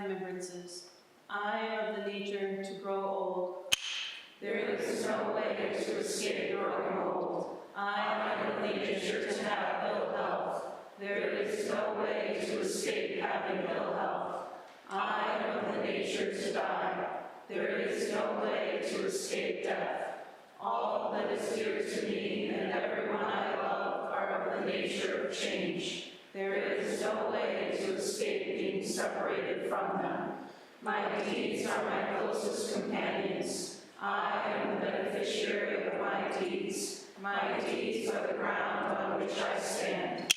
remembrances. I am of the nature to grow old. There is no way to escape growing old. I am of the nature to have ill health. There is no way to escape having ill health. I am of the nature to die. There is no way to escape death. All that is dear to me and everyone I love are of the nature of change. There is no way to escape being separated from them. My deeds are my closest companions. I am the beneficiary of my deeds. My deeds are the ground on which I stand.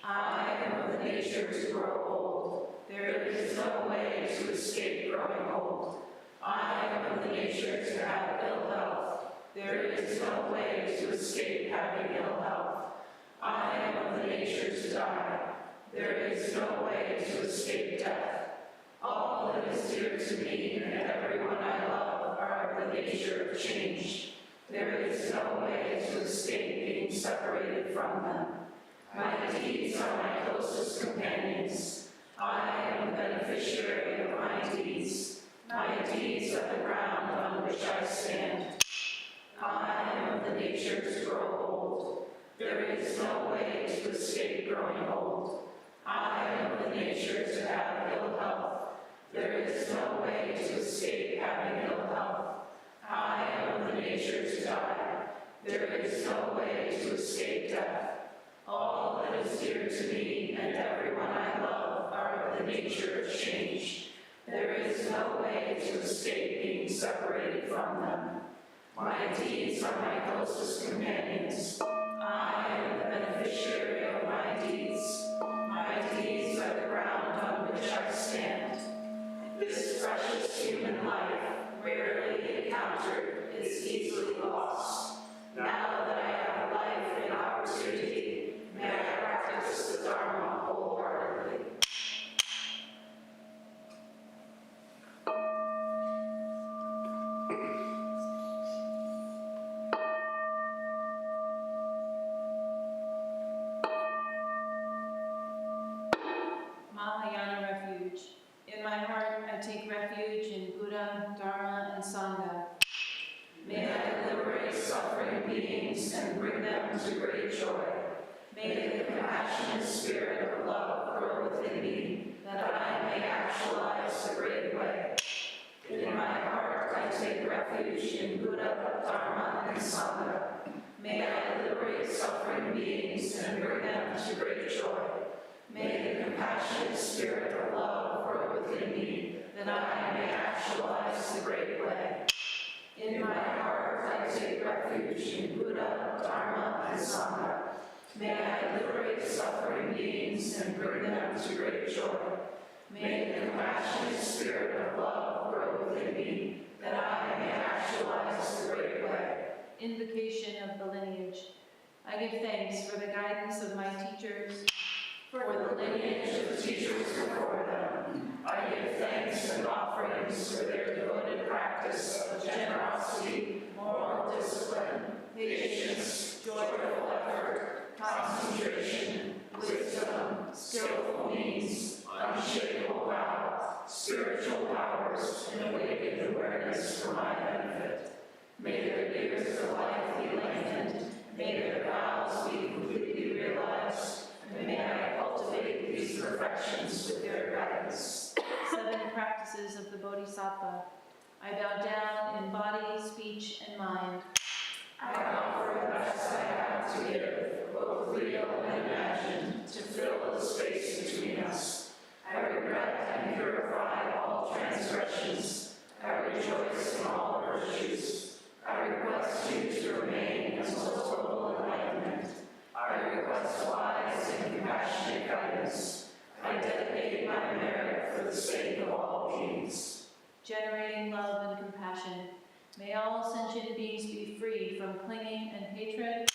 I am of the nature to grow old. There is no way to escape growing old. I am of the nature to have ill health. There is no way to escape having ill health. I am of the nature to die. There is no way to escape death. All that is dear to me and everyone I love are of the nature of change. There is no way to escape being separated from them. My deeds are my closest companions. I am the beneficiary of my deeds. My deeds are the ground on which I stand. I am of the nature to grow old. There is no way to escape growing old. I am of the nature to have ill health. There is no way to escape having ill health. I am of the nature to die. There is no way to escape death. All that is dear to me and everyone I love are of the nature of change. There is no way to escape being separated from them. My deeds are my closest companions. I am the beneficiary of my deeds. My deeds are the ground on which I stand. This precious human life, rarely encountered, is easily lost. Now that I have life and opportunity, may I practice the Dharma wholeheartedly. Mahayana refuge. In my heart, I take refuge in Buddha, Dharma, and Sangha. May I liberate suffering beings and bring them to great joy. May the compassionate spirit of love grow within me, that I may actualize the great way. In my heart, I take refuge in Buddha, Dharma, and Sangha. May I liberate suffering beings and bring them to great joy. May the compassionate spirit of love grow within me, that I may actualize the great way. In my heart, I take refuge in Buddha, Dharma, and Sangha. May I liberate suffering beings and bring them to great joy. May the compassionate spirit of love grow within me, that I may actualize the great way. Invocation of the lineage. I give thanks for the guidance of my teachers, For the lineage of teachers before them, I give thanks and offerings for their devoted practice of generosity, moral discipline, patience, joyful effort, concentration, wisdom, skillful means, unshakable vow, spiritual powers, and awakened awareness for my benefit. May their years of life be lengthened, may their vows be completely realized, and may I cultivate these perfections with their guidance. 7 practices of the Bodhisattva. I bow down in body, speech, and mind. I offer the best I have to give, both real and imagined, to fill the space between us. I regret and purify all transgressions. I rejoice in all virtues. I request you to remain until total enlightenment. I request wise and compassionate guidance. I dedicate my merit for the sake of all beings. Generating love and compassion. May all sentient beings be free from clinging and hatred.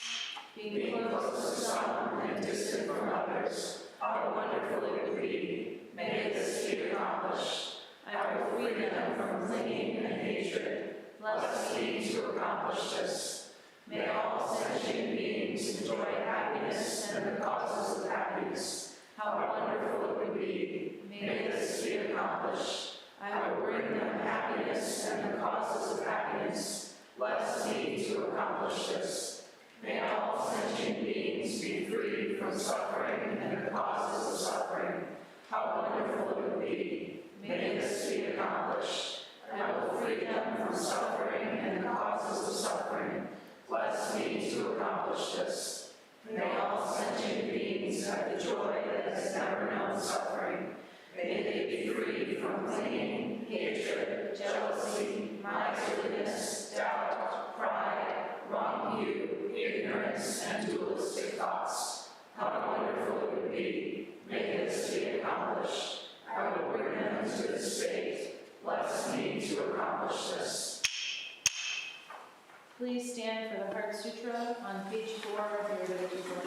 Being close to some and distant from others, how wonderful it would be. May this be accomplished. I will free them from clinging and hatred. Bless me to accomplish this. May all sentient beings enjoy happiness and the causes of happiness. How wonderful it would be. May this be accomplished. I will bring them happiness and the causes of happiness. Bless me to accomplish this. May all sentient beings be free from suffering and the causes of suffering. How wonderful it would be. May this be accomplished. I will free them from suffering and the causes of suffering. Bless me to accomplish this. May all sentient beings have the joy that has never known suffering. May they be free from clinging, hatred, jealousy, miserliness, doubt, pride, wrong view, ignorance, and dualistic thoughts. How wonderful it would be. May this be accomplished. I will bring them to this state. Bless me to accomplish this. Please stand for the Heart Sutra on page 4 of your liturgy book.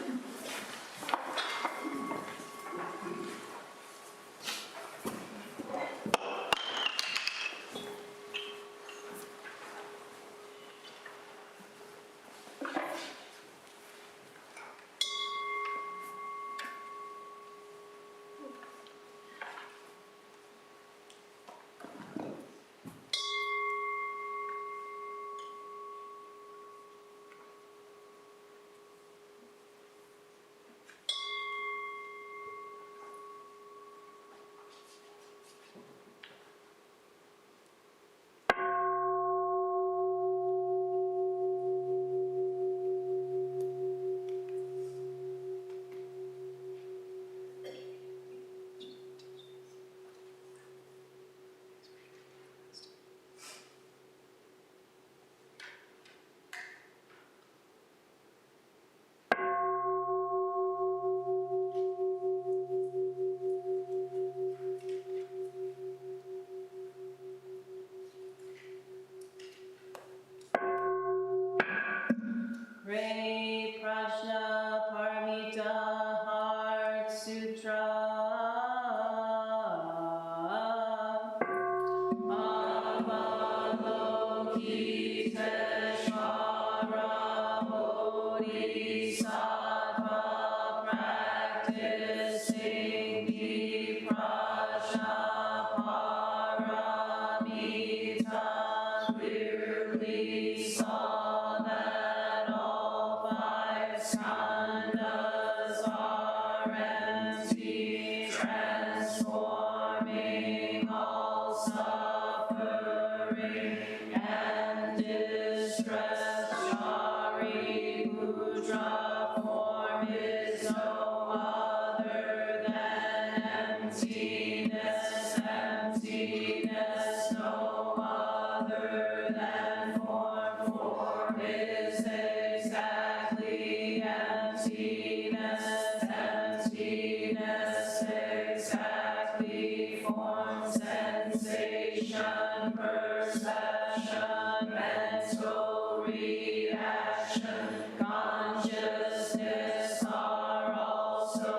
Re Prajna Paramita Heart Sutra. Avalokiteshvara Bodhisattva practicing Viprajna Paramita clearly saw that all 5 skandhas are empty, transforming all suffering and distress. Shariputra form is no other than emptiness, emptiness no other than form. Form is exactly emptiness, emptiness exactly form. Sensation, perception, mental reaction, consciousness are also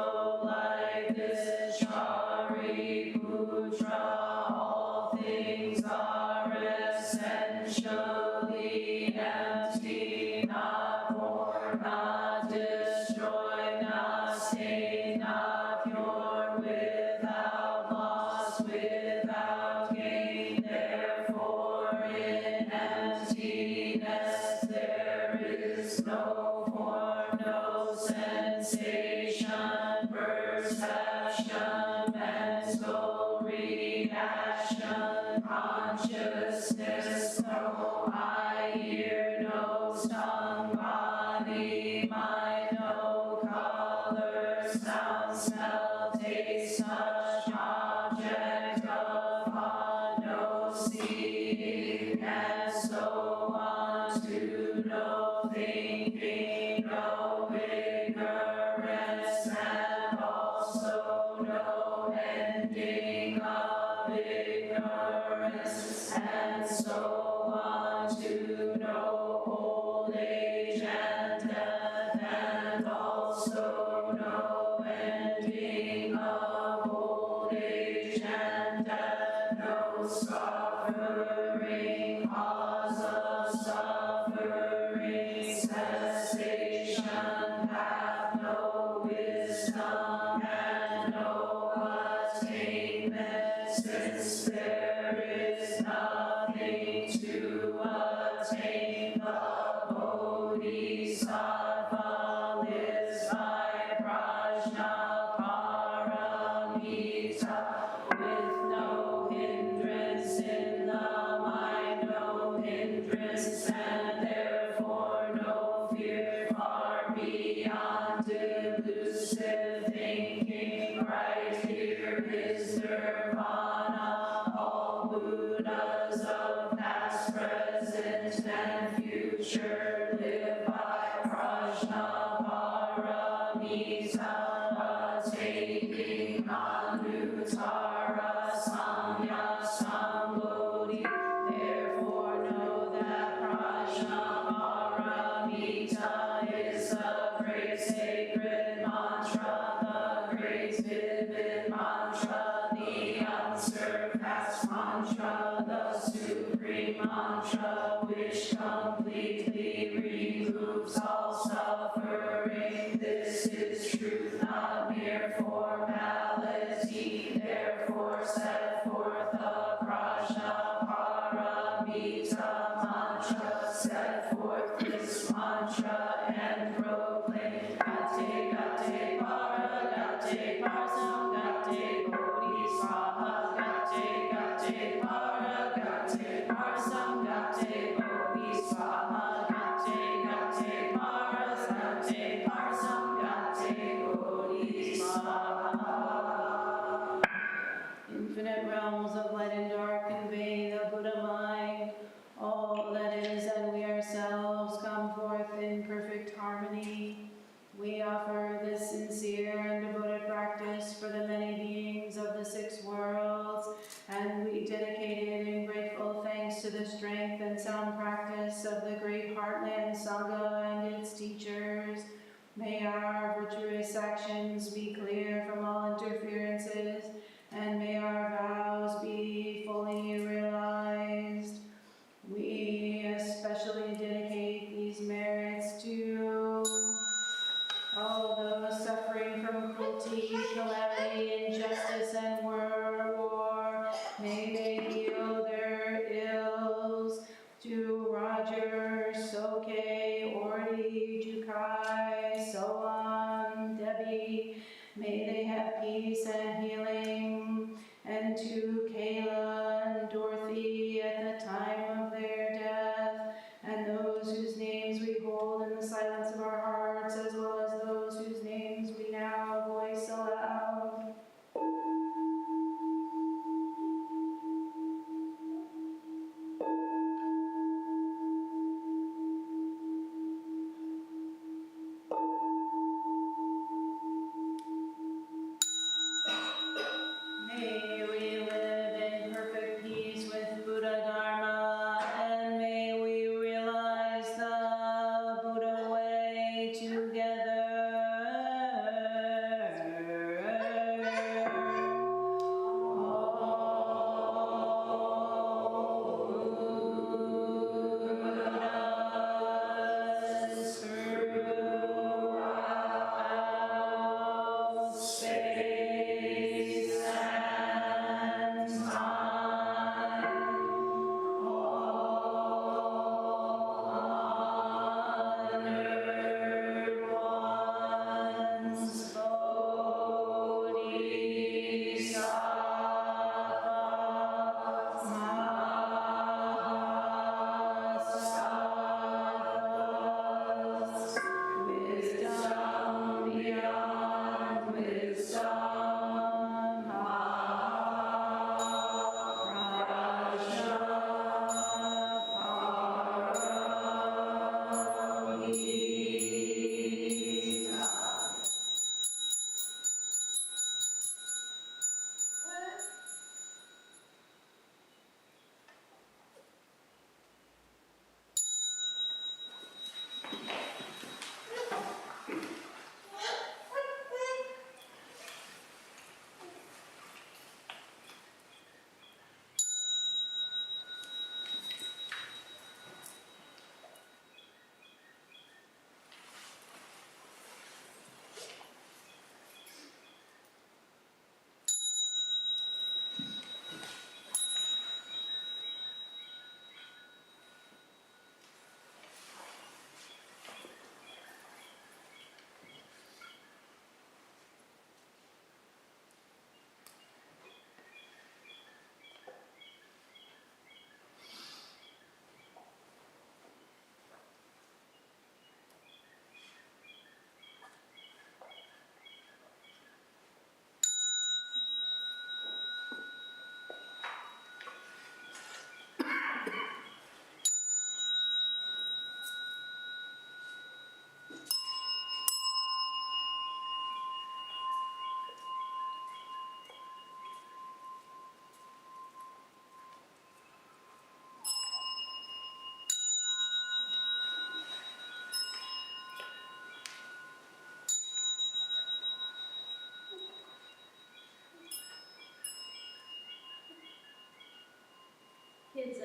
like this. Shariputra, all things are essentially empty, not born, not destroyed, not stained, not pure, without loss, without gain. Therefore, in emptiness there is no form, no sensation, perception, mental reaction, consciousness, no eye, ear, nose, tongue, body, mind, no color, sound, smell, taste, touch, object of thought, no seeing, and so on, to no thinking, no ignorance, and also no ending of ignorance, and so on, to no old age and death, and also no ending of old age and death, no suffering, cause of suffering. bliss, and therefore no fear, far beyond delusive thinking. Right here is nirvana. All Buddhas of past, present, and future live by Prajnaparamita, attaining Anuttara Samya Sambodhi. Therefore know that Prajnaparamita is a great sacred mantra, the great vivid mantra, the unsurpassed mantra, the supreme mantra, which completely removes all suffering. This is truth, not mere formality. Therefore set forth the Prajnaparamita mantra, set forth this mantra and proclaim Gate Gate Para Gate Parsam Gate Bodhisvaha Gate Gate Para Gate Parsam Gate Bodhisvaha Gate Gate Para Gate Parsam Gate Bodhisvaha. Infinite realms of light and dark convey the Buddha mind. All that is and we ourselves come forth in perfect harmony. We offer this sincere and devoted practice for the many beings of the 6 worlds, and we dedicate it in grateful thanks to the strength and sound practice of the great Heartland Sangha and its teachers. May our virtuous actions be clear from all interferences, and may our vows be fully realized. We especially dedicate these merits to all those suffering from cruelty, calamity, injustice, and world war. May they heal their ills. To Roger, Soke, Orly, Jukai, Soan, Debbie, may they have peace and healing. And to Kayla and Dorothy at the time of their death, and those whose names we hold in the silence of our hearts, as well as those whose names we now voice aloud.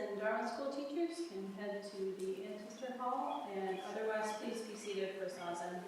and Darwin School teachers can head to the Ancestor Hall, and otherwise please be seated for Zazen.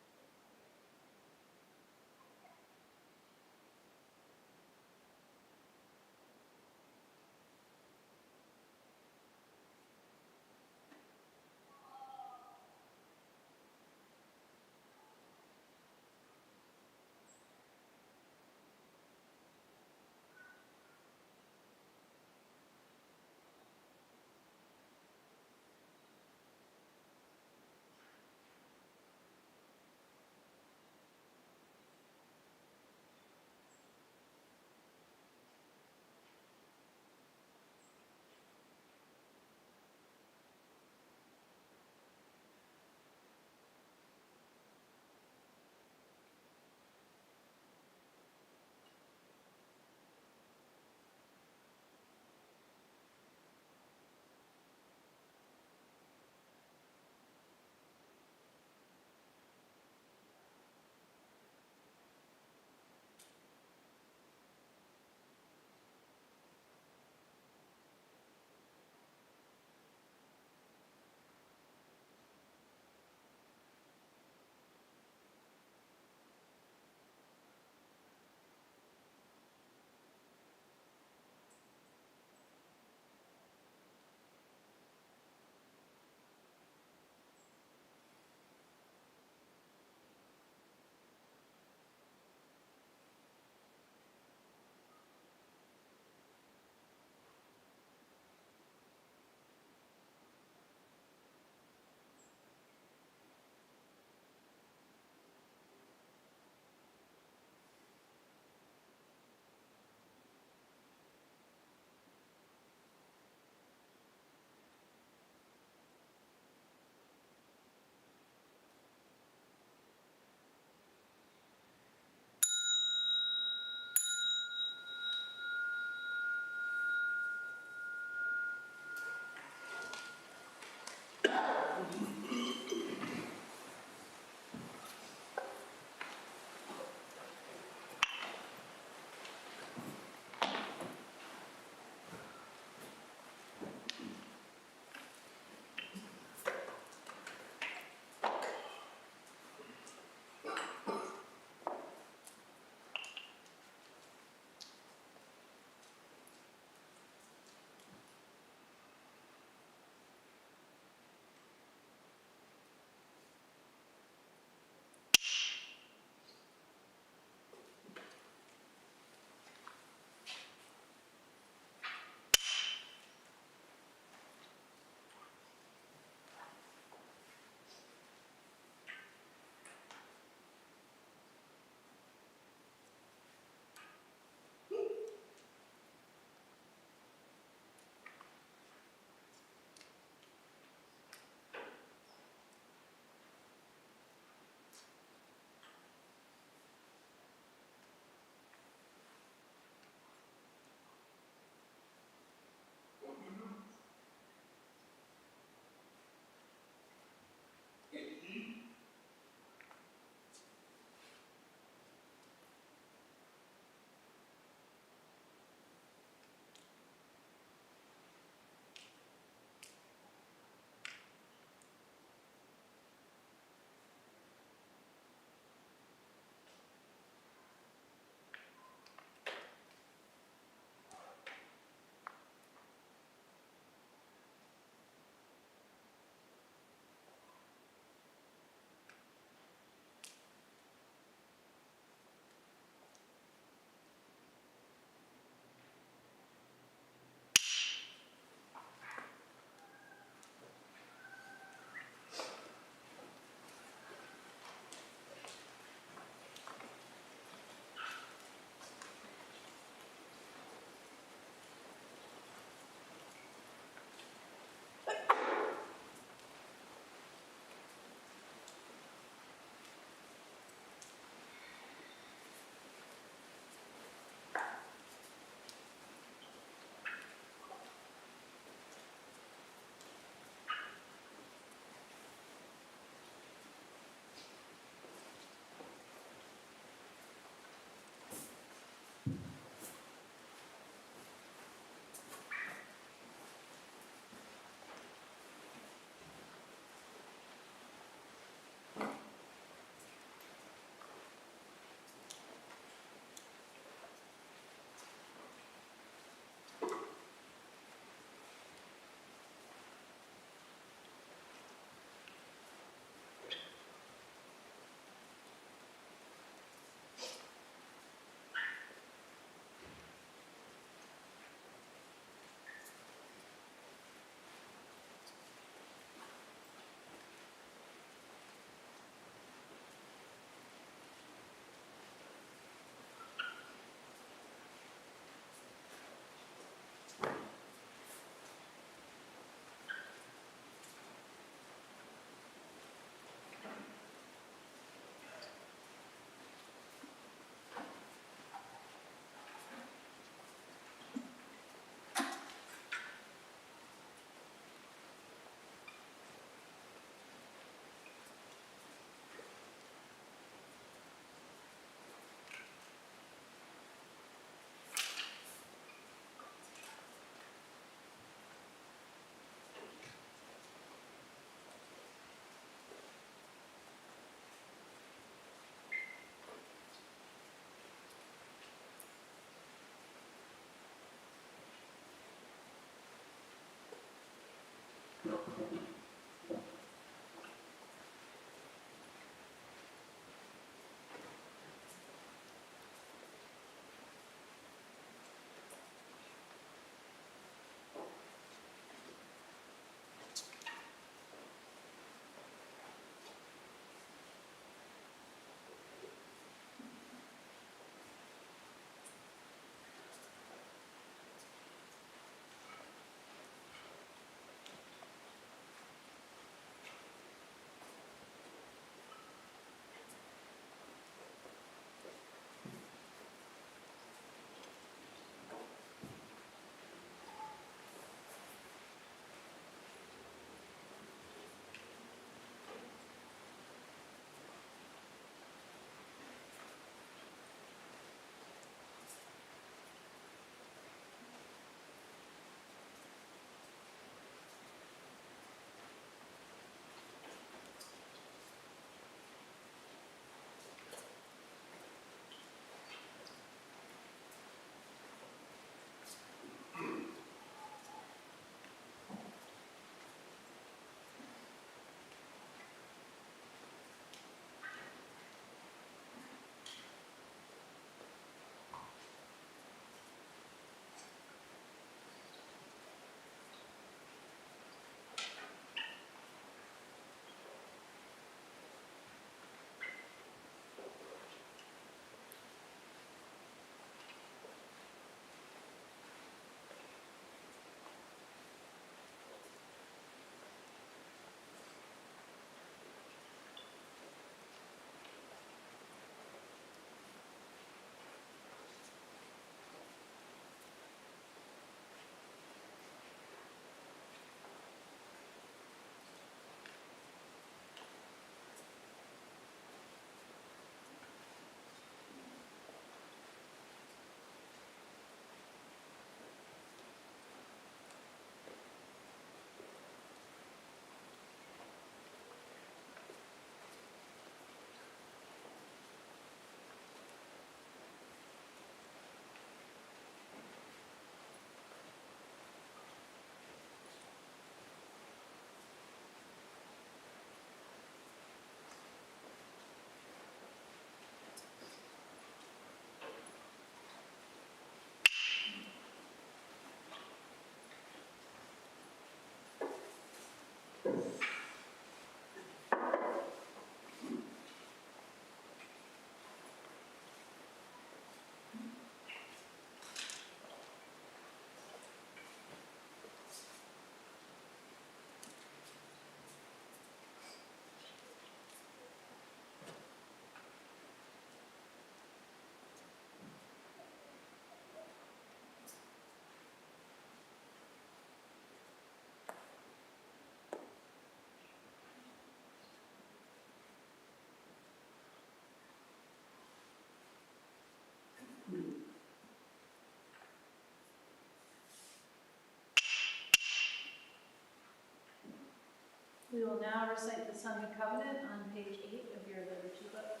We will now recite the Sangha Covenant on page 8 of your liturgy book.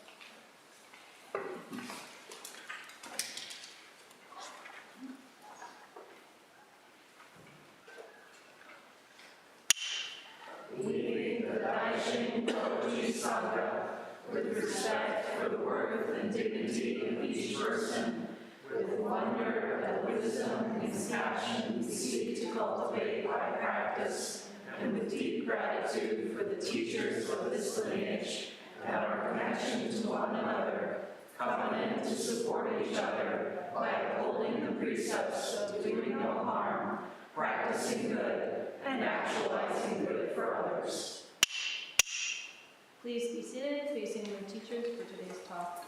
Believing that I shall go to Sangha with respect for the worth and dignity of each person, with wonder at the wisdom and compassion we seek to cultivate by practice, and with deep gratitude for the teachers of this lineage and our connection to one another, covenant to support each other by upholding the precepts of doing no harm, practicing good, and actualizing good for others. Please be seated, facing your teachers for today's talk.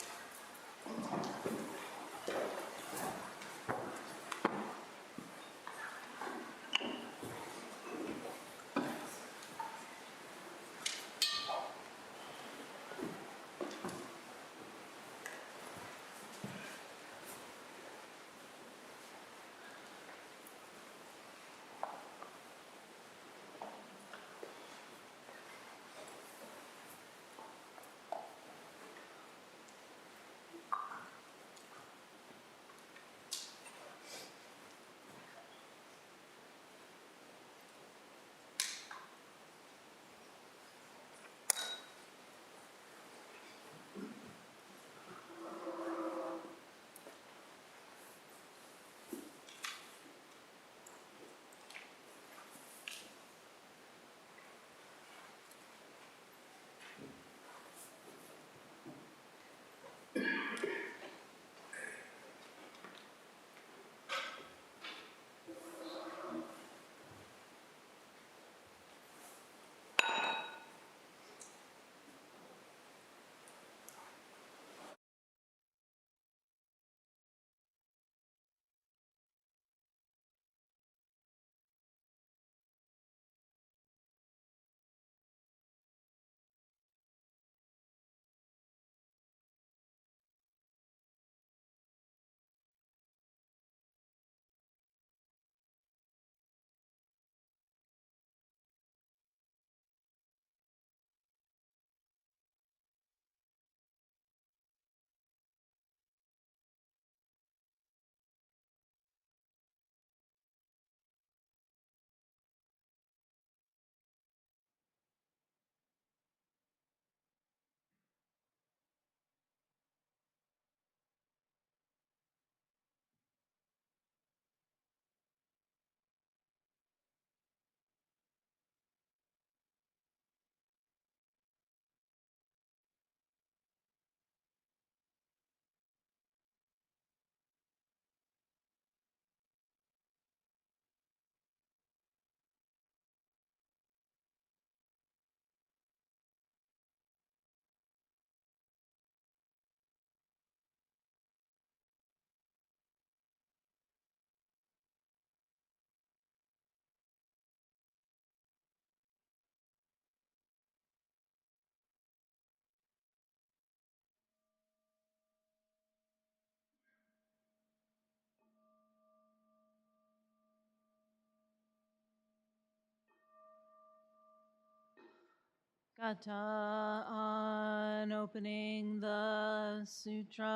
Kata on opening the sutra.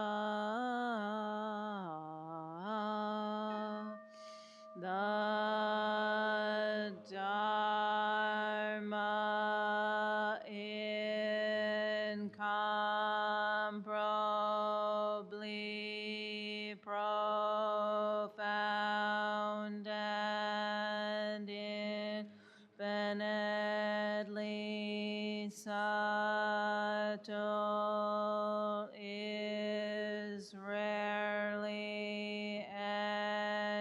The Dharma incomparably profound and infinitely subtle is rarely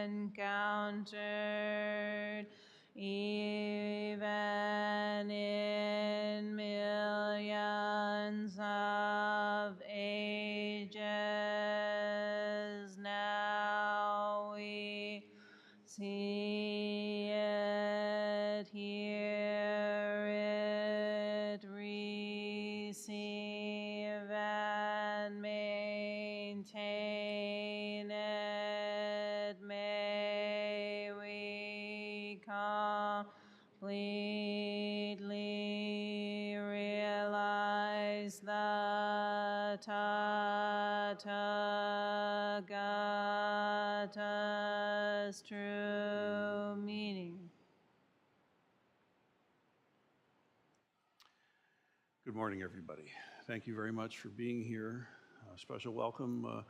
encountered even in millions of ages. Now we see it, hear it, receive it. Tathagata's true meaning. Good morning, everybody. Thank you very much for being here. A special welcome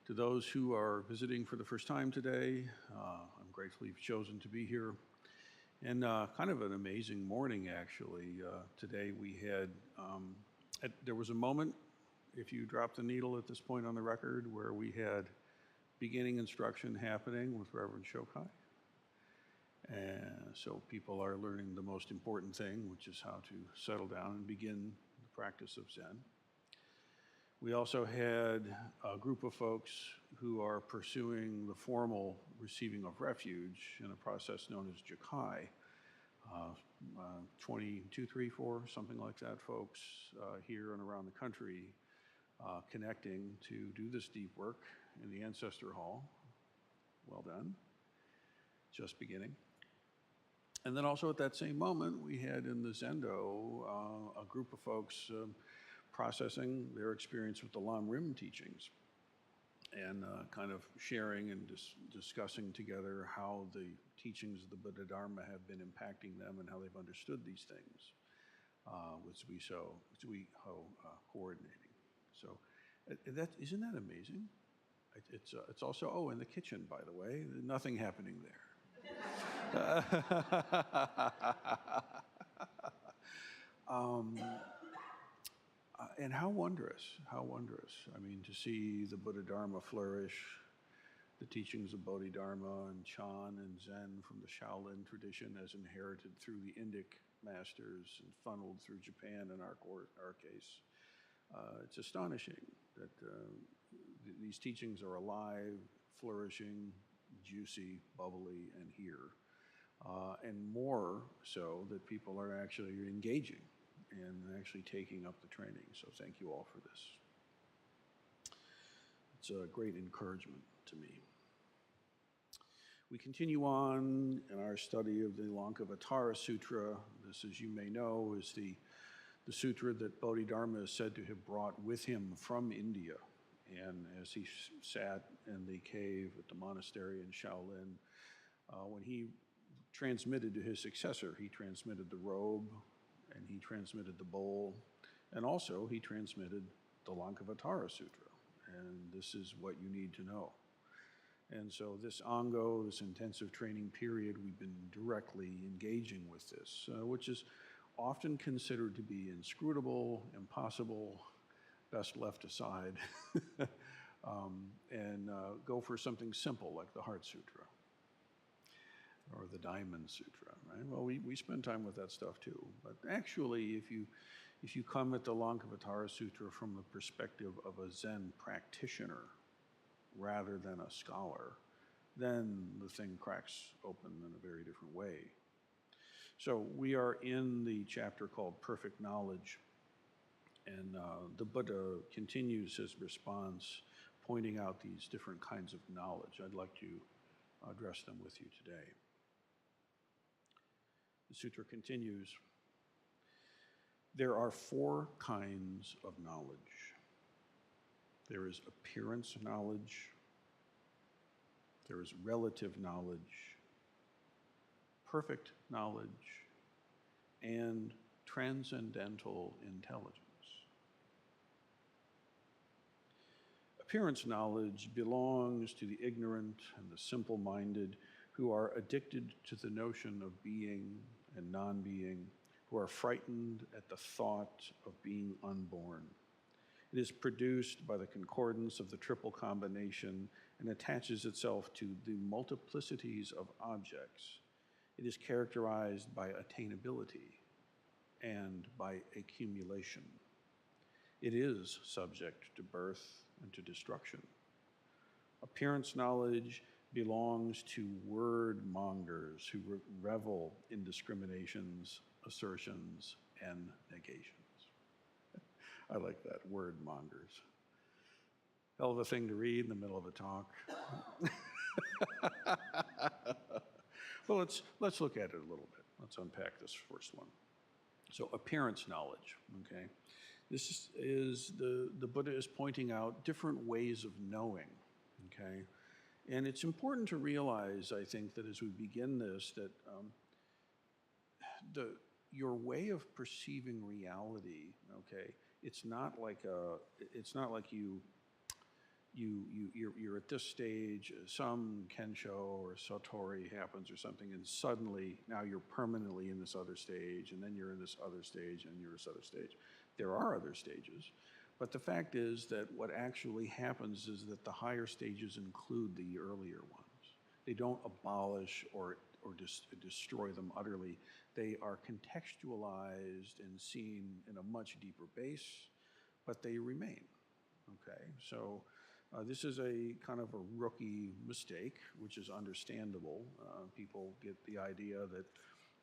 to those who are visiting for the first time today. I'm grateful you've chosen to be here. And kind of an amazing morning, actually. Today we had, there was a moment, if you drop the needle at this point on the record, where we had beginning instruction happening with Reverend Shokai. And so people are learning the most important thing, which is how to settle down and begin the practice of Zen. We also had a group of folks who are pursuing the formal receiving of refuge in a process known as Jakai. 22, 3, 4, something like that, folks here and around the country connecting to do this deep work in the Ancestor Hall. Well done. Just beginning. And then also at that same moment, we had in the Zendo a group of folks processing their experience with the Lam Rim teachings and kind of sharing and discussing together how the teachings of the Buddha Dharma have been impacting them and how they've understood these things with Zui Ho coordinating. So isn't that amazing? It's also, in the kitchen, by the way, nothing happening there. And how wondrous. I mean, to see the Buddha Dharma flourish, the teachings of Bodhidharma and Chan and Zen from the Shaolin tradition as inherited through the Indic masters and funneled through Japan in our case. It's astonishing that these teachings are alive, flourishing, juicy, bubbly, and here. And more so that people are actually engaging and actually taking up the training. So thank you all for this. It's a great encouragement to me. We continue on in our study of the Lankavatara Sutra. This, as you may know, is the sutra that Bodhidharma is said to have brought with him from India. And as he sat in the cave at the monastery in Shaolin, when he transmitted to his successor, he transmitted the robe, and he transmitted the bowl, and also he transmitted the Lankavatara Sutra. And this is what you need to know. And so this Ango, this intensive training period, we've been directly engaging with this, which is often considered to be inscrutable, impossible, best left aside, and go for something simple like the Heart Sutra or the Diamond Sutra, right? Well, we spend time with that stuff too. But actually, if you come at the Lankavatara Sutra from the perspective of a Zen practitioner rather than a scholar, then the thing cracks open in a very different way. So we are in the chapter called Perfect Knowledge, and the Buddha continues his response, pointing out these different kinds of knowledge. I'd like to address them with you today. The sutra continues, there are 4 kinds of knowledge. There is appearance knowledge, there is relative knowledge, perfect knowledge, and transcendental intelligence. Appearance knowledge belongs to the ignorant and the simple-minded who are addicted to the notion of being and non-being, who are frightened at the thought of being unborn. It is produced by the concordance of the triple combination and attaches itself to the multiplicities of objects. It is characterized by attainability and by accumulation. It is subject to birth and to destruction. Appearance knowledge belongs to word mongers who revel in discriminations, assertions, and negations. I like that, word mongers. Hell of a thing to read in the middle of a talk. Well, let's look at it a little bit. Let's unpack this first one. So appearance knowledge, okay? This is, the Buddha is pointing out different ways of knowing, okay? And it's important to realize, I think, that as we begin this, that your way of perceiving reality, okay, it's not like you're at this stage, some kensho or satori happens or something, and suddenly now you're permanently in this other stage, and then you're in this other stage, and you're this other stage. There are other stages, but the fact is that what actually happens is that the higher stages include the earlier ones. They don't abolish or destroy them utterly. They are contextualized and seen in a much deeper base, but they remain. Okay, so this is a kind of a rookie mistake, which is understandable. People get the idea that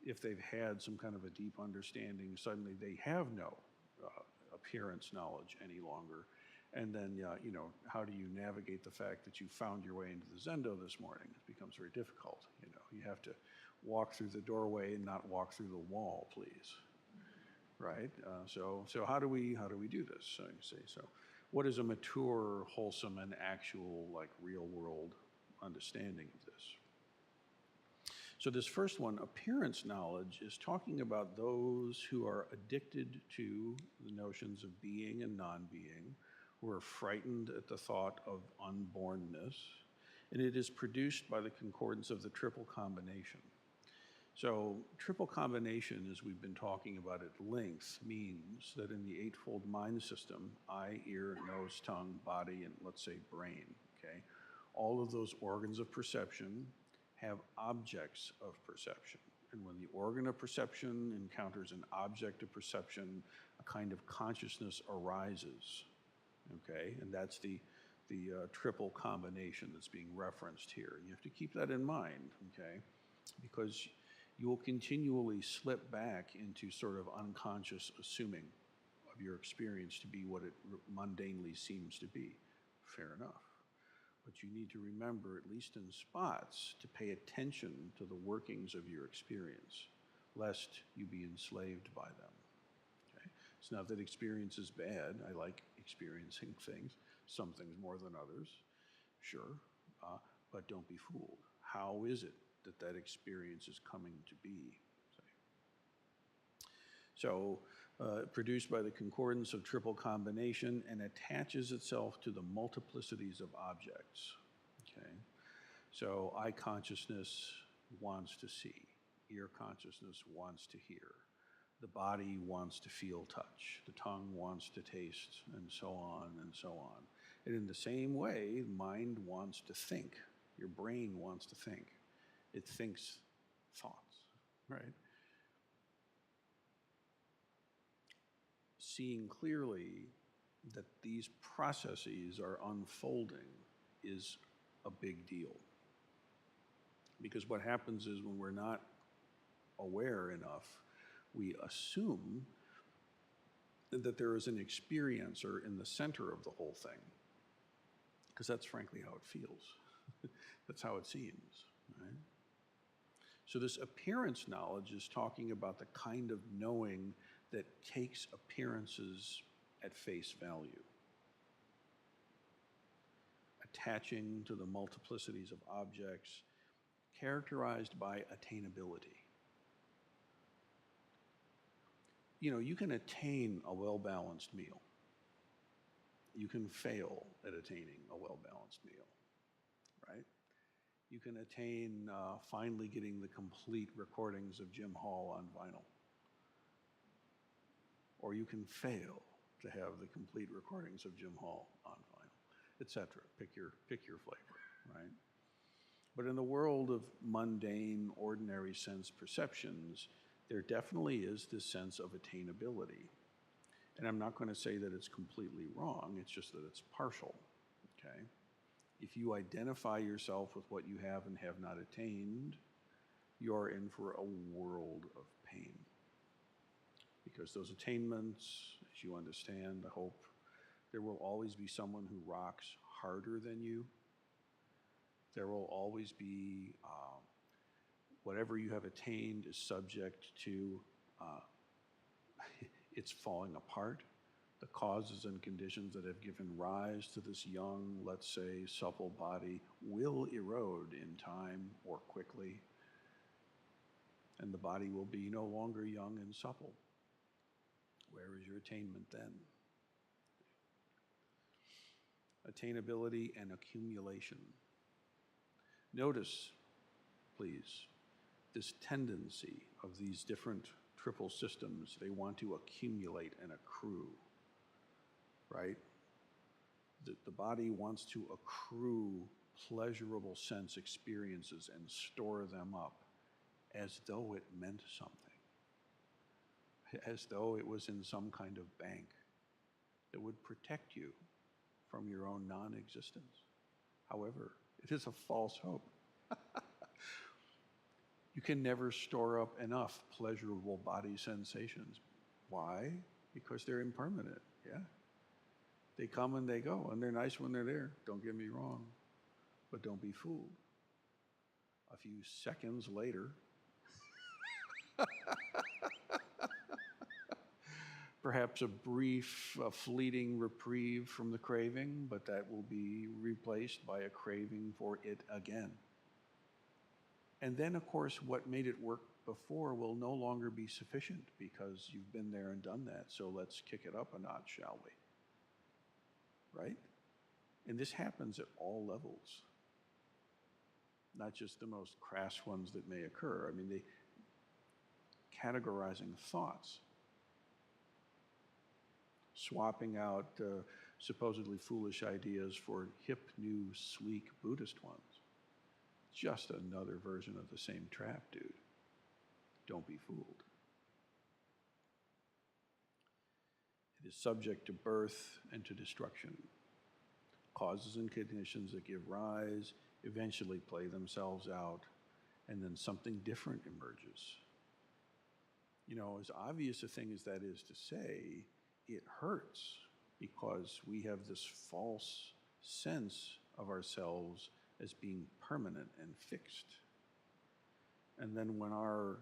if they've had some kind of a deep understanding, suddenly they have no appearance knowledge any longer. And then, you know, how do you navigate the fact that you found your way into the Zendo this morning? It becomes very difficult. You know, you have to walk through the doorway and not walk through the wall, please. Right? So how do we do this? So you say, so what is a mature, wholesome, and actual, like, real world understanding of this? So this first one, appearance knowledge, is talking about those who are addicted to the notions of being and non-being, who are frightened at the thought of unbornness, and it is produced by the concordance of the triple combination. So triple combination, as we've been talking about at length, means that in the eightfold mind system, eye, ear, nose, tongue, body, and let's say brain, okay, all of those organs of perception have objects of perception. And when the organ of perception encounters an object of perception, a kind of consciousness arises, okay? And that's the triple combination that's being referenced here. You have to keep that in mind, okay? Because you will continually slip back into sort of unconscious assuming of your experience to be what it mundanely seems to be. Fair enough. But you need to remember, at least in spots, to pay attention to the workings of your experience, lest you be enslaved by them. Okay? It's not that experience is bad. I like experiencing things, some things more than others, sure, but don't be fooled. How is it that that experience is coming to be? So, produced by the concordance of triple combination and attaches itself to the multiplicities of objects, okay? So eye consciousness wants to see, ear consciousness wants to hear, the body wants to feel touch, the tongue wants to taste, and so on and so on. And in the same way, mind wants to think, your brain wants to think. It thinks thoughts, right? Seeing clearly that these processes are unfolding is a big deal. Because what happens is when we're not aware enough, we assume that there is an experiencer in the center of the whole thing. Because that's frankly how it feels. That's how it seems, right? So this appearance knowledge is talking about the kind of knowing that takes appearances at face value, attaching to the multiplicities of objects, characterized by attainability. You know, you can attain a well-balanced meal. You can fail at attaining a well-balanced meal, right? You can attain finally getting the complete recordings of Jim Hall on vinyl. Or you can fail to have the complete recordings of Jim Hall on vinyl, etc. Pick your flavor, right? But in the world of mundane, ordinary sense perceptions, there definitely is this sense of attainability. And I'm not going to say that it's completely wrong, it's just that it's partial, okay? If you identify yourself with what you have and have not attained, you're in for a world of pain. Because those attainments, as you understand, I hope, there will always be someone who rocks harder than you. There will always be, whatever you have attained is subject to its falling apart the causes and conditions that have given rise to this young, let's say, supple body will erode in time or quickly, and the body will be no longer young and supple. Where is your attainment then? Attainability and accumulation. Notice, please, this tendency of these different triple systems. They want to accumulate and accrue, right? The body wants to accrue pleasurable sense experiences and store them up as though it meant something, as though it was in some kind of bank that would protect you from your own non-existence. However, it is a false hope. You can never store up enough pleasurable body sensations. Why? Because they're impermanent, yeah? They come and they go, and they're nice when they're there, don't get me wrong, but don't be fooled. A few seconds later, perhaps a brief, fleeting reprieve from the craving, but that will be replaced by a craving for it again. And then, of course, what made it work before will no longer be sufficient because you've been there and done that. So let's kick it up a notch, shall we? Right? And this happens at all levels, not just the most crass ones that may occur. I mean, they categorizing thoughts, swapping out supposedly foolish ideas for hip, new, sleek Buddhist ones. Just another version of the same trap, dude. Don't be fooled. It is subject to birth and to destruction. Causes and conditions that give rise eventually play themselves out, and then something different emerges. You know, as obvious a thing as that is to say, it hurts because we have this false sense of ourselves as being permanent and fixed. And then when our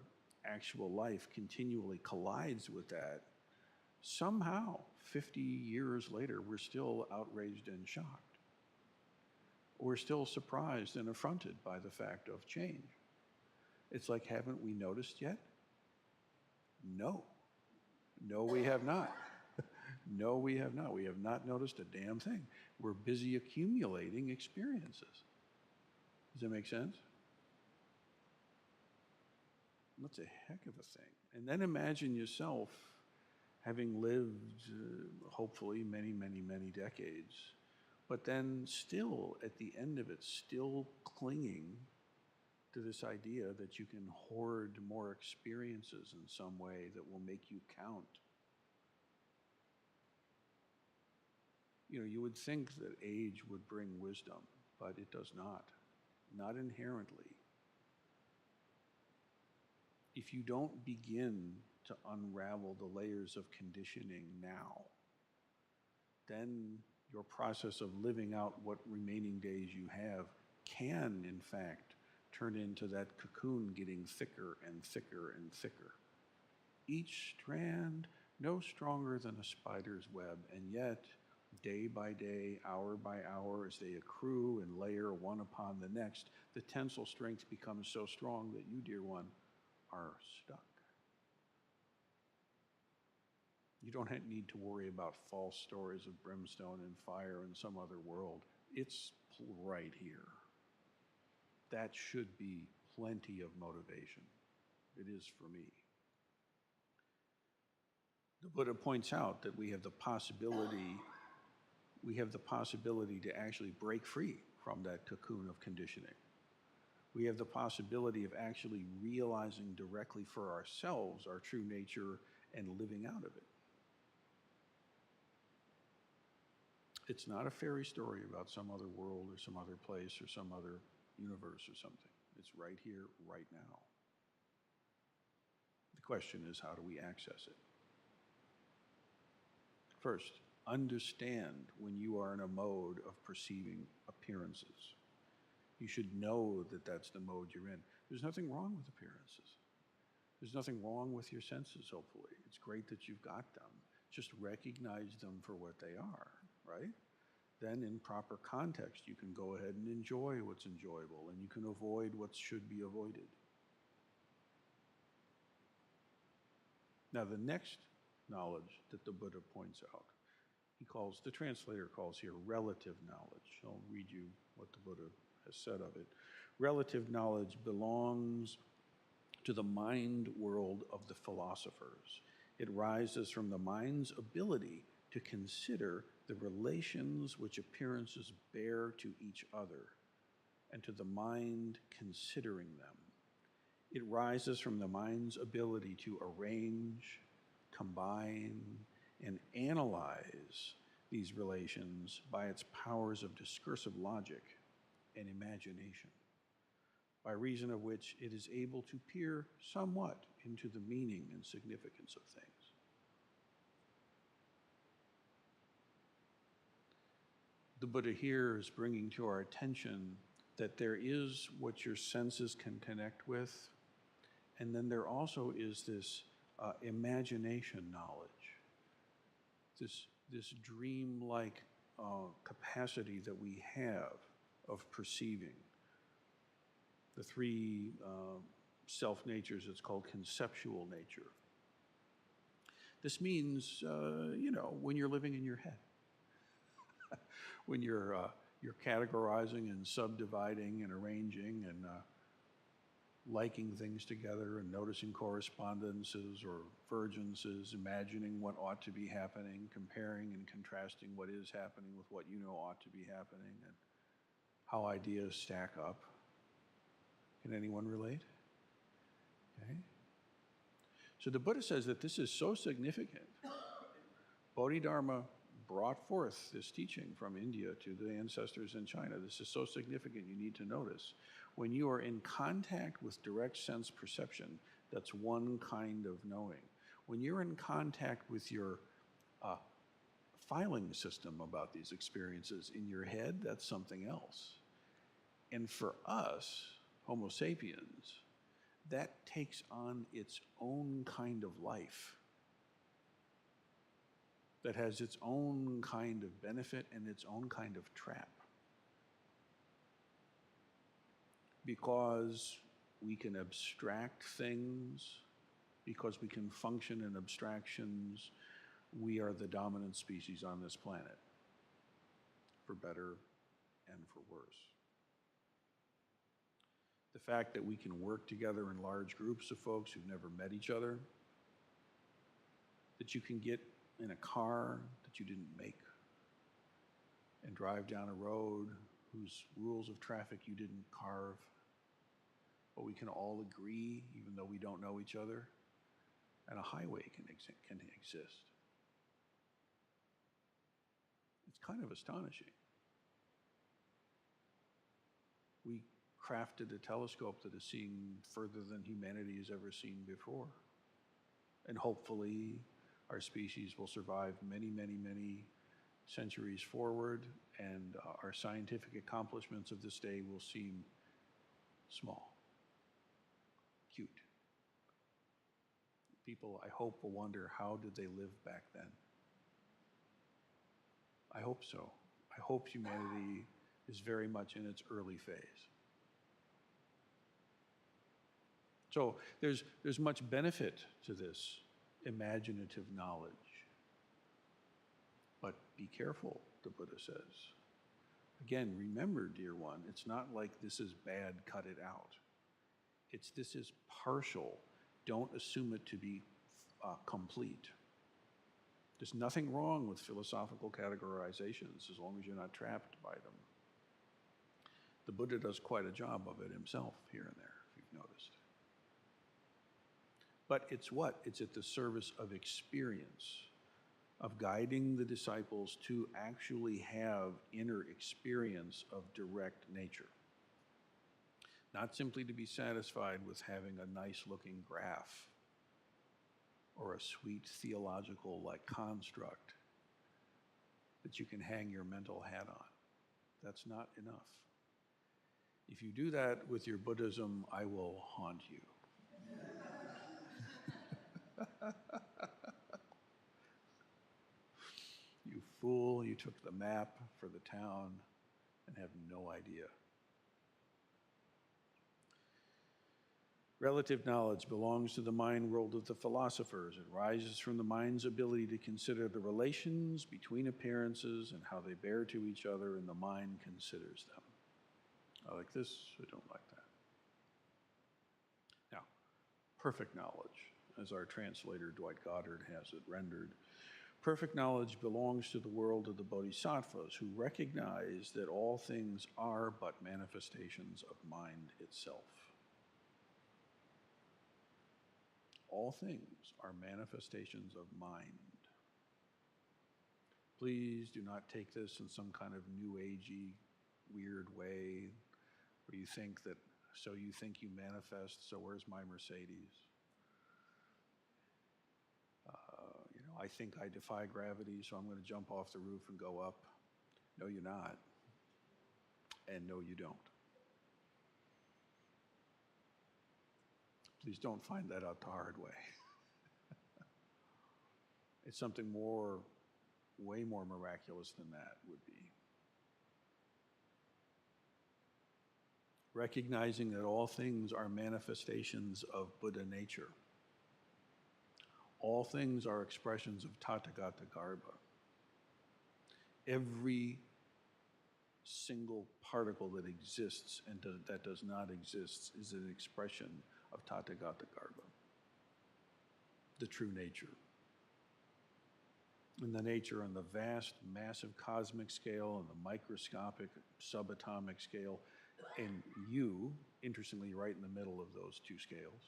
actual life continually collides with that, somehow, 50 years later, we're still outraged and shocked. We're still surprised and affronted by the fact of change. It's like, haven't we noticed yet? No. No, we have not. No, we have not. We have not noticed a damn thing. We're busy accumulating experiences. Does that make sense? That's a heck of a thing. And then imagine yourself having lived, hopefully, many, many, many decades, but then still, at the end of it, still clinging to this idea that you can hoard more experiences in some way that will make you count. You know, you would think that age would bring wisdom, but it does not inherently. If you don't begin to unravel the layers of conditioning now, then your process of living out what remaining days you have can, in fact, turn into that cocoon getting thicker and thicker and thicker. Each strand no stronger than a spider's web, and yet, day by day, hour by hour, as they accrue and layer one upon the next, the tensile strength becomes so strong that you, dear one, are stuck. You don't need to worry about false stories of brimstone and fire in some other world. It's right here. That should be plenty of motivation. It is for me. The Buddha points out that we have the possibility to actually break free from that cocoon of conditioning. We have the possibility of actually realizing directly for ourselves our true nature and living out of it. It's not a fairy story about some other world or some other place or some other universe or something. It's right here, right now. The question is, how do we access it? First, understand when you are in a mode of perceiving appearances. You should know that that's the mode you're in. There's nothing wrong with appearances. There's nothing wrong with your senses, hopefully. It's great that you've got them. Just recognize them for what they are, right? Then in proper context, you can go ahead and enjoy what's enjoyable, and you can avoid what should be avoided. Now, the next knowledge that the Buddha points out, the translator calls here relative knowledge. I'll read you what the Buddha has said of it. Relative knowledge belongs to the mind world of the philosophers. It rises from the mind's ability to consider the relations which appearances bear to each other, and to the mind considering them. It rises from the mind's ability to arrange, combine, and analyze these relations by its powers of discursive logic and imagination, by reason of which it is able to peer somewhat into the meaning and significance of things. The Buddha here is bringing to our attention that there is what your senses can connect with, and then there also is this imagination knowledge, this dream-like capacity that we have of perceiving. The three self-natures, it's called conceptual nature. This means, when you're living in your head, when you're categorizing and subdividing and arranging and liking things together and noticing correspondences or divergences, imagining what ought to be happening, comparing and contrasting what is happening with what you know ought to be happening, and how ideas stack up. Can anyone relate? Okay. So the Buddha says that this is so significant. Bodhidharma brought forth this teaching from India to the ancestors in China. This is so significant, you need to notice. When you are in contact with direct sense perception, that's one kind of knowing. When you're in contact with your filing system about these experiences in your head, that's something else. And for us, Homo sapiens, that takes on its own kind of life that has its own kind of benefit and its own kind of trap. Because we can abstract things, because we can function in abstractions, we are the dominant species on this planet, for better and for worse. The fact that we can work together in large groups of folks who've never met each other, that you can get in a car that you didn't make and drive down a road whose rules of traffic you didn't carve, but we can all agree, even though we don't know each other, and a highway can exist. It's kind of astonishing. We crafted a telescope that is seeing further than humanity has ever seen before. And hopefully our species will survive many, many, many centuries forward, and our scientific accomplishments of this day will seem small, cute. People, I hope, will wonder, how did they live back then? I hope so. I hope humanity is very much in its early phase. So there's much benefit to this imaginative knowledge. But be careful, the Buddha says. Again, remember, dear one, it's not like this is bad, cut it out. This is partial. Don't assume it to be complete. There's nothing wrong with philosophical categorizations as long as you're not trapped by them. The Buddha does quite a job of it himself here and there, if you've noticed. But it's what? It's at the service of experience, of guiding the disciples to actually have inner experience of direct nature. Not simply to be satisfied with having a nice looking graph or a sweet theological construct that you can hang your mental hat on. That's not enough. If you do that with your Buddhism, I will haunt you. fool, you took the map for the town and have no idea. Relative knowledge belongs to the mind world of the philosophers. It rises from the mind's ability to consider the relations between appearances and how they bear to each other, and the mind considers them. I like this, I don't like that. Now, perfect knowledge, as our translator Dwight Goddard has it rendered, perfect knowledge belongs to the world of the bodhisattvas, who recognize that all things are but manifestations of mind itself. All things are manifestations of mind. Please do not take this in some kind of new agey, weird way where you think that, so you think you manifest, so where's my Mercedes? I think I defy gravity, so I'm going to jump off the roof and go up. No, you're not. And no, you don't. Please don't find that out the hard way. It's something more, way more miraculous than that would be. Recognizing that all things are manifestations of Buddha nature. All things are expressions of Tathagata Garbha. Every single particle that exists and that does not exist is an expression of Tathagata Garbha, the true nature. And the nature on the vast, massive cosmic scale and the microscopic, subatomic scale, and you, interestingly, right in the middle of those two scales,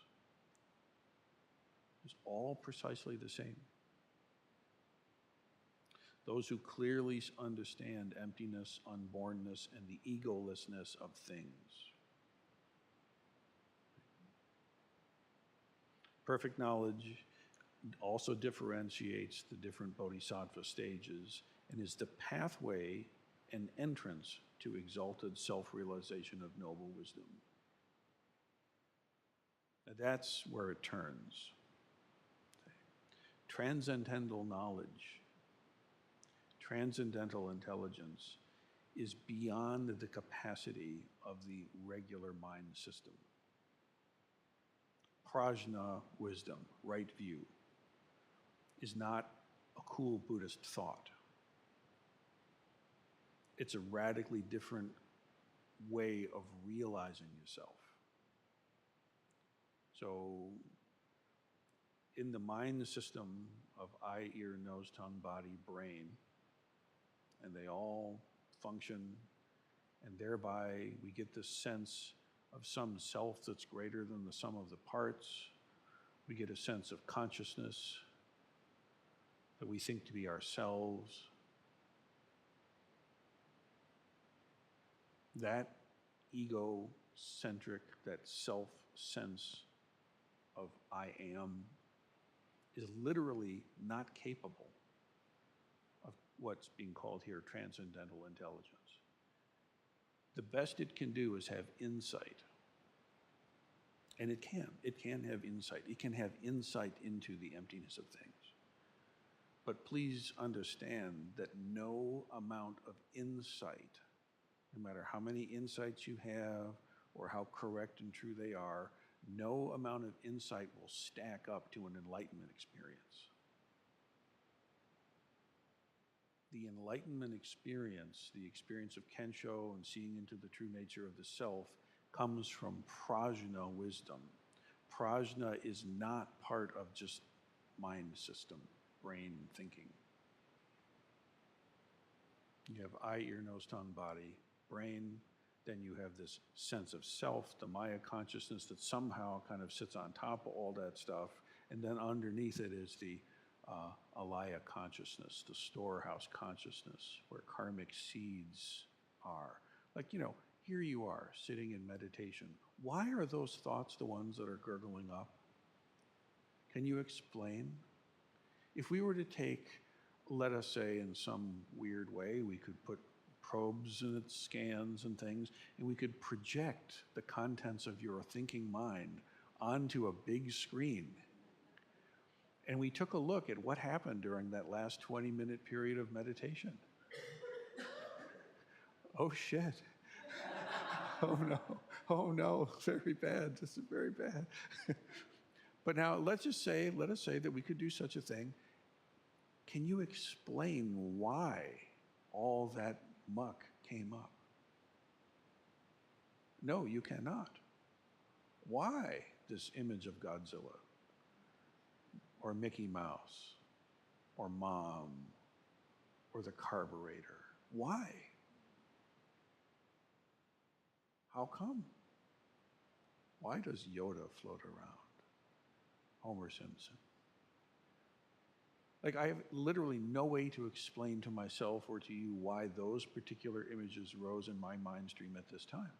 is all precisely the same. Those who clearly understand emptiness, unbornness, and the egolessness of things. Perfect knowledge also differentiates the different bodhisattva stages and is the pathway and entrance to exalted self-realization of noble wisdom. Now that's where it turns. Transcendental knowledge, transcendental intelligence is beyond the capacity of the regular mind system. Prajna, wisdom, right view, is not a cool Buddhist thought. It's a radically different way of realizing yourself. So, in the mind system of eye, ear, nose, tongue, body, brain, and they all function, and thereby we get this sense of some self that's greater than the sum of the parts. We get a sense of consciousness that we think to be ourselves. That egocentric, that self-sense of I am is literally not capable of what's being called here transcendental intelligence. The best it can do is have insight. And it can have insight. It can have insight into the emptiness of things. But please understand that no amount of insight, no matter how many insights you have or how correct and true they are, no amount of insight will stack up to an enlightenment experience. The enlightenment experience, the experience of Kensho and seeing into the true nature of the self, comes from prajna wisdom. Prajna is not part of just mind system, brain thinking. You have eye, ear, nose, tongue, body, brain. Then you have this sense of self, the Maya consciousness that somehow kind of sits on top of all that stuff. And then underneath it is the alaya consciousness, the storehouse consciousness, where karmic seeds are. Like, here you are sitting in meditation. Why are those thoughts the ones that are gurgling up? Can you explain? If we were to take, let us say in some weird way, we could put probes in its scans and things, and we could project the contents of your thinking mind onto a big screen. And we took a look at what happened during that last 20-minute period of meditation. Oh, shit. Oh no, very bad. This is very bad. But now let us say that we could do such a thing. Can you explain why all that muck came up? No, you cannot. Why this image of Godzilla or Mickey Mouse or Mom or the carburetor? Why? How come? Why does Yoda float around? Homer Simpson. Like, I have literally no way to explain to myself or to you why those particular images rose in my mind stream at this time.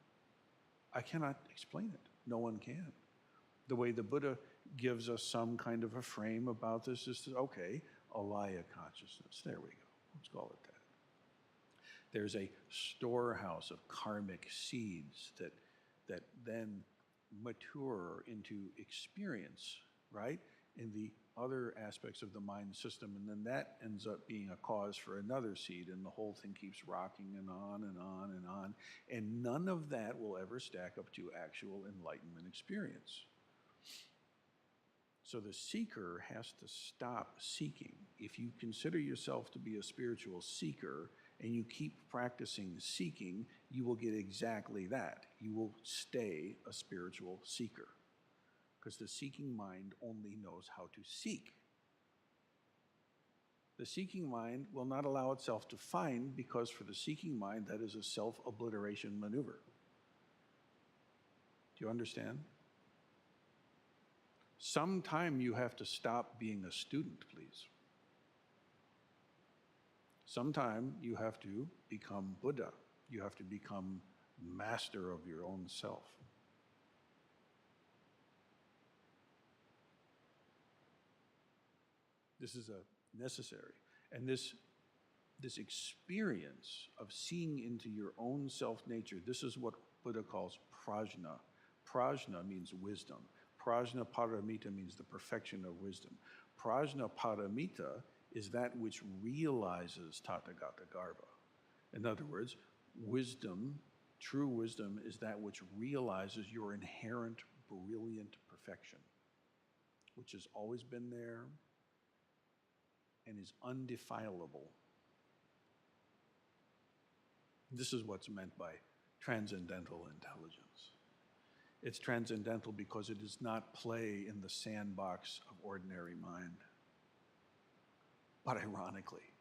I cannot explain it. No one can. The way the Buddha gives us some kind of a frame about this is, okay, alaya consciousness. There we go. Let's call it that. There's a storehouse of karmic seeds that then mature into experience, right? In the other aspects of the mind system, and then that ends up being a cause for another seed, and the whole thing keeps rocking and on and on and on, and none of that will ever stack up to actual enlightenment experience. So the seeker has to stop seeking. If you consider yourself to be a spiritual seeker and you keep practicing seeking, you will get exactly that. You will stay a spiritual seeker, because the seeking mind only knows how to seek. The seeking mind will not allow itself to find, because for the seeking mind, that is a self-obliteration maneuver. Do you understand? Sometime you have to stop being a student, please. Sometime you have to become Buddha. You have to become master of your own self. This is a necessary. And this experience of seeing into your own self-nature, this is what Buddha calls prajna. Prajna means wisdom. Prajna paramita means the perfection of wisdom. Prajna paramita is that which realizes tathagata garbha. In other words, wisdom, true wisdom, is that which realizes your inherent brilliant perfection, which has always been there and is undefilable. This is what's meant by transcendental intelligence. It's transcendental because it does not play in the sandbox of ordinary mind. But ironically,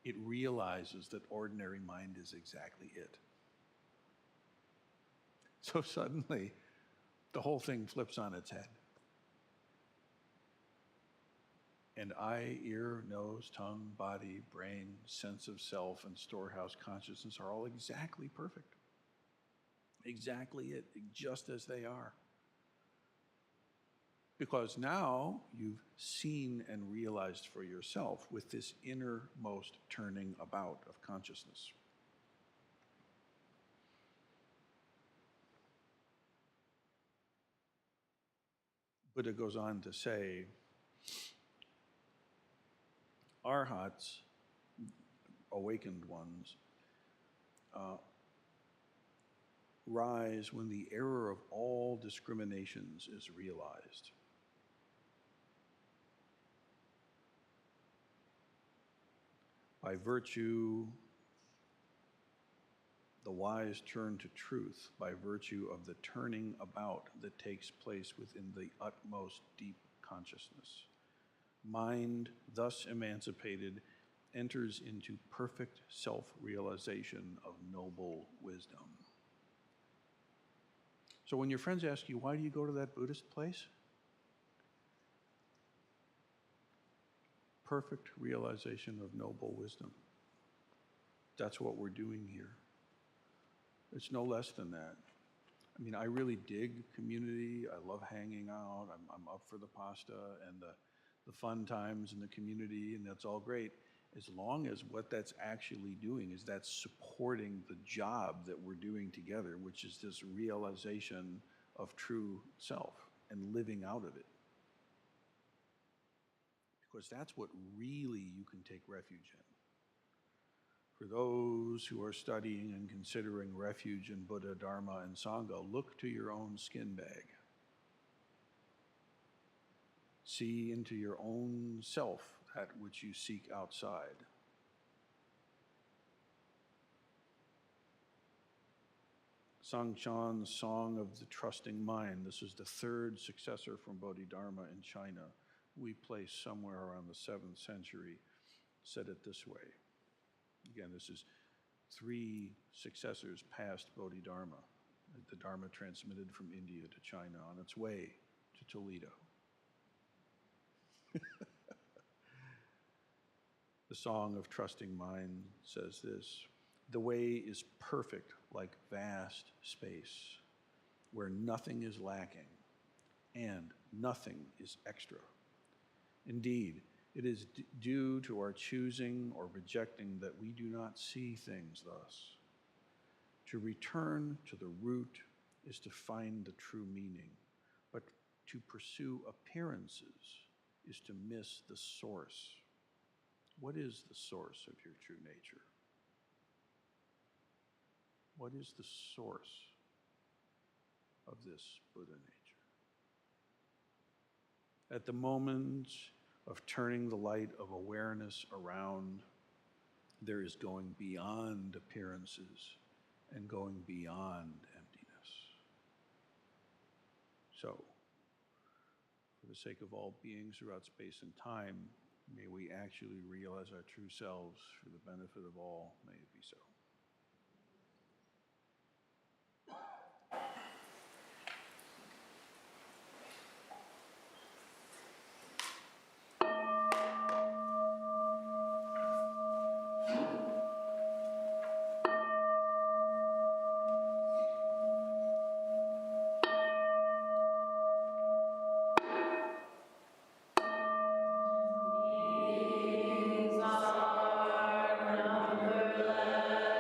it realizes that ordinary mind is exactly it. So suddenly, the whole thing flips on its head. And eye, ear, nose, tongue, body, brain, sense of self, and storehouse consciousness are all exactly perfect. Exactly it, just as they are. Because now you've seen and realized for yourself with this innermost turning about of consciousness. Buddha goes on to say, arhats, awakened ones, rise when the error of all discriminations is realized. By virtue, the wise turn to truth by virtue of the turning about that takes place within the utmost deep consciousness. Mind, thus emancipated, enters into perfect self-realization of noble wisdom. So when your friends ask you, why do you go to that Buddhist place? Perfect realization of noble wisdom. That's what we're doing here. It's no less than that. I mean, I really dig community. I love hanging out. I'm up for the pasta and the fun times in the community, and that's all great, as long as what that's actually doing is that's supporting the job that we're doing together, which is this realization of true self and living out of it. because that's what really you can take refuge in. For those who are studying and considering refuge in Buddha, Dharma, and Sangha, look to your own skin bag. See into your own self that which you seek outside. Sangchan's Song of the Trusting Mind, this is the third successor from Bodhidharma in China. We place somewhere around the 7th century, said it this way. Again, this is 3 successors past Bodhidharma, the Dharma transmitted from India to China on its way to Toledo. The Song of Trusting Mind says this: the way is perfect like vast space, where nothing is lacking and nothing is extra. Indeed, it is due to our choosing or rejecting that we do not see things thus. To return to the root is to find the true meaning, but to pursue appearances is to miss the source. What is the source of your true nature? What is the source of this Buddha nature? At the moment of turning the light of awareness around, there is going beyond appearances and going beyond emptiness. So, for the sake of all beings throughout space and time, may we actually realize our true selves for the benefit of all. May it be so. These are numberless.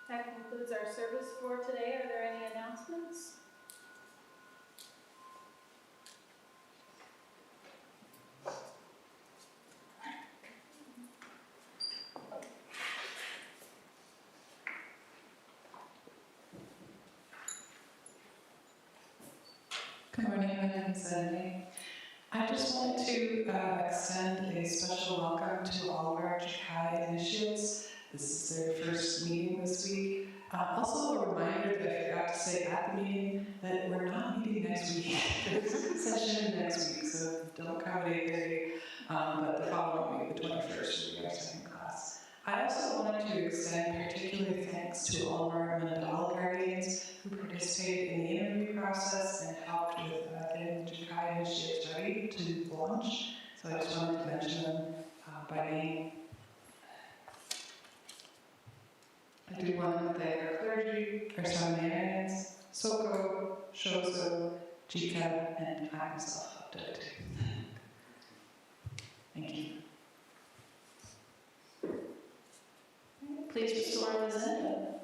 That concludes our service for today. Are there any announcements? Good morning, my name is Cindy. I just wanted to extend a special welcome to all of our Chikai initiates. This is their first meeting this week. Also a reminder that I forgot to say at the meeting that we're not meeting next week. There's a session next week, so don't come at 8:30. But the following week, the 21st, will be our second class. I also wanted to extend particular thanks to all of our Mandala guardians who participated in the interview process and helped with getting the Chikai initiatives ready to launch. So I just wanted to mention them by name. I do want to thank our clergy, our seminarians, Soko, Shoso, Jika, and I myself helped do it too. Thank you. Please restore the Zen.